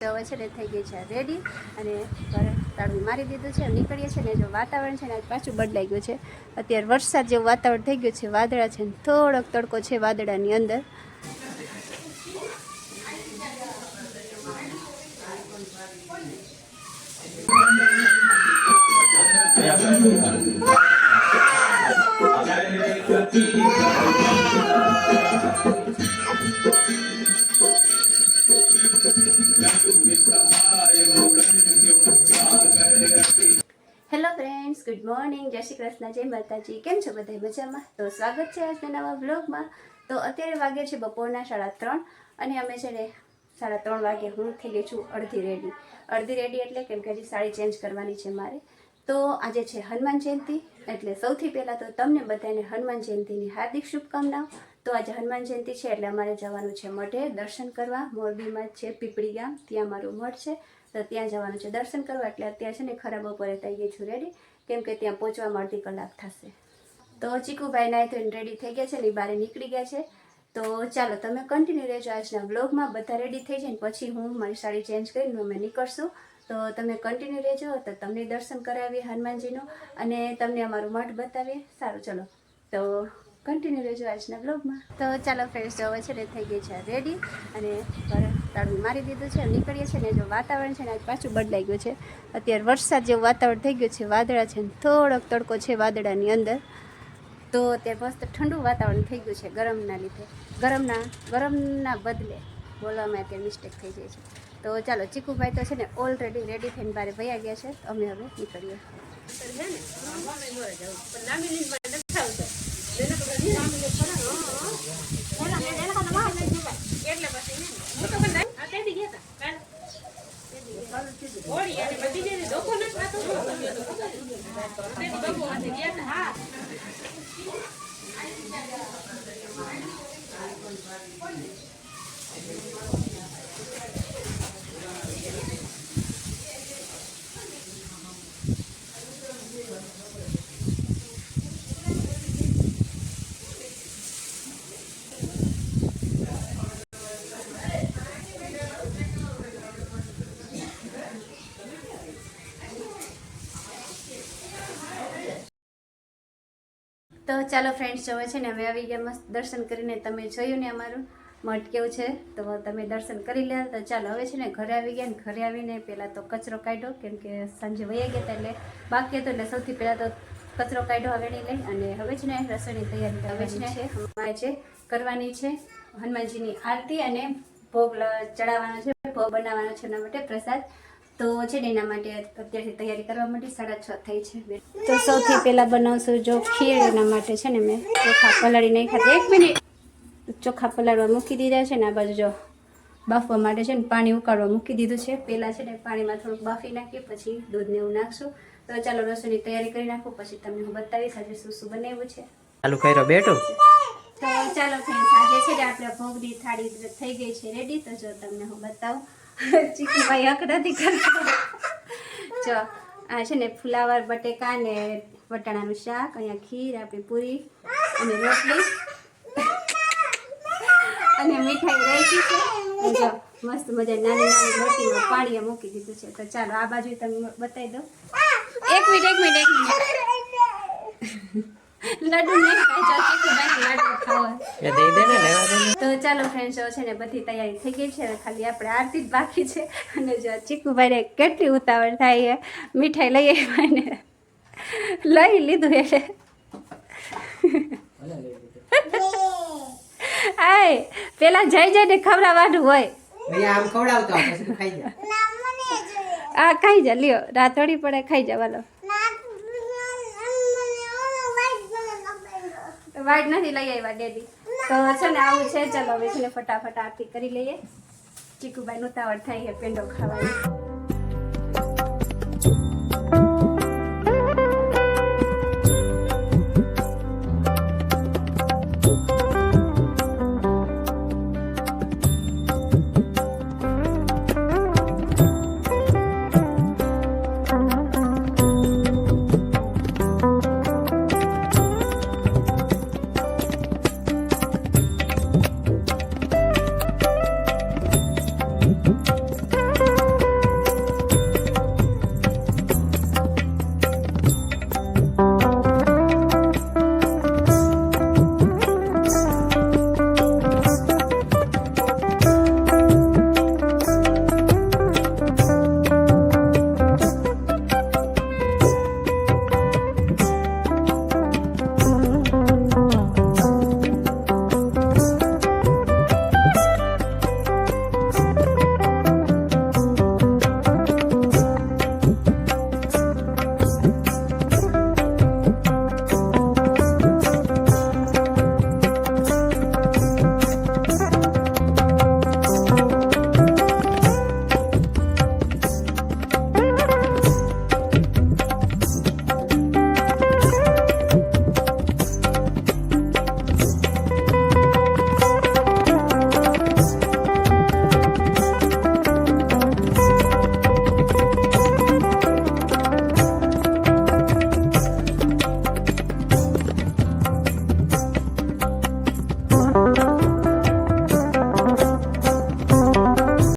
હવે છે ને થઈ ગઈ છે રેડી અને ઘરે તાળું મારી દીધું છે. નીકળીએ છીએ ને જો વાતાવરણ છે ને આજ પાછું બદલાઈ ગયું છે. અત્યારે વરસાદ જેવું વાતાવરણ થઈ ગયું છે. વાદળા છે ને થોડોક તડકો છે વાદળાની અંદર. હેલો ફ્રેન્ડ્સ, ગુડ મોર્નિંગ, જય શ્રી કૃષ્ણ, જય માતાજી. કેમ છો બધા મજામાં? તો સ્વાગત છે આજના નવા બ્લોગમાં. તો અત્યારે વાગે છે બપોરના 3:30 અને અમે છે ને 3:30 વાગે હું થઈ ગઈ છું અડધી રેડી એટલે કેમ કે હજી સાડી ચેન્જ કરવાની છે મારે. તો આજે છે હનુમાન જયંતિ, એટલે સૌથી પહેલાં તો તમને બધાને હનુમાન જયંતિની હાર્દિક શુભકામનાઓ. તો આજે હનુમાન જયંતિ છે એટલે અમારે જવાનું છે મઢે દર્શન કરવા. મોરબીમાં જ છે પીપળી ગામ, ત્યાં મારું મઠ છે. તો ત્યાં જવાનું છે દર્શન કરવા. એટલે અત્યારે છે ને ખરા બપોરે થઈ ગઈ છું રેડી, કેમ કે ત્યાં પહોંચવામાં અડધી કલાક થશે. તો ચીકુભાઈ નાઈ ધોઈને રેડી થઈ ગયા છે ને બહાર નીકળી ગયા છે. તો ચાલો તમે કન્ટિન્યુ રહેજો આજના બ્લોગમાં. બધા રેડી થઈ જાય ને પછી હું મારી સાડી ચેન્જ કરીને અમે નીકળશું. તો તમે કન્ટિન્યુ રહેજો, તો તમને દર્શન કરાવીએ હનુમાનજીનું અને તમને અમારું મઠ બતાવીએ. સારું ચલો તો કન્ટિન્યુ રહેજો આજના બ્લોગમાં. તો ચાલો ફ્રેન્ડ્સ, હવે છે ને થઈ ગઈ છે રેડી અને ઘરે તાળું મારી દીધું છે. નીકળીએ છીએ ને જો વાતાવરણ છે ને આજ પાછું બદલાઈ ગયું છે. અત્યારે વરસાદ જેવું વાતાવરણ થઈ ગયું છે. વાદળા છે ને થોડોક તડકો છે વાદળાની અંદર. તો અત્યારે મસ્ત ઠંડુ વાતાવરણ થઈ ગયું છે ગરમના લીધે. ગરમના બદલે બોલવામાં અત્યારે મિસ્ટેક થઈ જાય છે. તો ચાલો, ચીકુભાઈ તો છે ને ઓલરેડી રેડી થઈને બહાર વયા ગયા છે. અમે હવે નીકળીએ. તો ચાલો ફ્રેન્ડ્સ, હવે છે ને અમે આવી ગયા મસ્ત દર્શન કરીને. તમે જોયું ને અમારું મઠ કેવું છે, તો તમે દર્શન કરી લે. તો ચાલો હવે છે ને ઘરે આવી ગયા. ને ઘરે આવીને પહેલાં તો કચરો કાઢ્યો, કેમ કે સાંજે વહી ગયા હતા એટલે બાકી હતો. એટલે સૌથી પહેલાં તો કચરો કાઢ્યો હવેણી લઈ. અને હવે છે ને રસોઈની તૈયારી હવે છે ને અમારે છે કરવાની છે હનુમાનજીની આરતી અને ભોગ ચડાવવાનો છે, ભોગ બનાવવાનો છે એના માટે પ્રસાદ. તો છે ને એના માટે અત્યારથી તૈયારી કરવા માટે 6:30 થઈ છે. તો સૌથી પહેલાં બનાવશું જો ખીર. એના માટે છે ને મેં ચોખા પલાળી નહીં ખાતી. 1 મિનિટ, ચોખા પલાળવા મૂકી દીધા છે ને આ બાજુ જો બાફવા માટે છે ને પાણી ઉકાળવા મૂકી દીધું છે. પહેલાં છે ને પાણીમાં થોડુંક બાફી નાખીએ, પછી દૂધને એવું નાખશું. તો ચાલો રસોઈની તૈયારી કરી નાખું, પછી તમને હું બતાવીશ આજે શું શું બનાવ્યું છે. ચાલુ કર્યો બેઠું. તો ચાલો ફ્રેન્ડ્સ, આજે છે ને આપણે ભોગની થાળી થઈ ગઈ છે રેડી. તો જો તમને હું બતાવું. ચીકુભાઈ હક નથી કરતા. જો આ છે ને ફુલાવર બટેકા ને વટાણાનું શાક, અહીંયા ખીર, આપણી પૂરી અને રોટલી અને મીઠાઈ રાખી છે. જો મસ્ત મજા નાની નાની રોટીમાં પાણીએ મૂકી દીધું છે. તો ચાલો આ બાજુ તમે બતાવી દો. એક મિનિટ લાડુ નહીં ખાઈ લાડુ ખાવા. તો ચાલો ફ્રેન્ડ્સ, છે ને બધી તૈયારી થઈ ગઈ છે. ખાલી આપણે આરતી જ બાકી છે. અને જો ચીકુભાઈને કેટલી ઉતાવળ થાય છે. મીઠાઈ લઈ આવ્યા ને લઈ લીધું એટલે આય પેલા જઈ ને ખવડાવવાનું હોય. હા ખાઈ જા, લ્યો રાત થોડી પડે, ખાઈ જા. વાલો વાઈટ નથી લઈ આવ્યા ડેડી. તો છે ને આવું છે. ચલો હવે છે ને ફટાફટ આરતી કરી લઈએ. ચીકુભાઈ ઉતાવળ થાય છે પેંડો ખાવાની.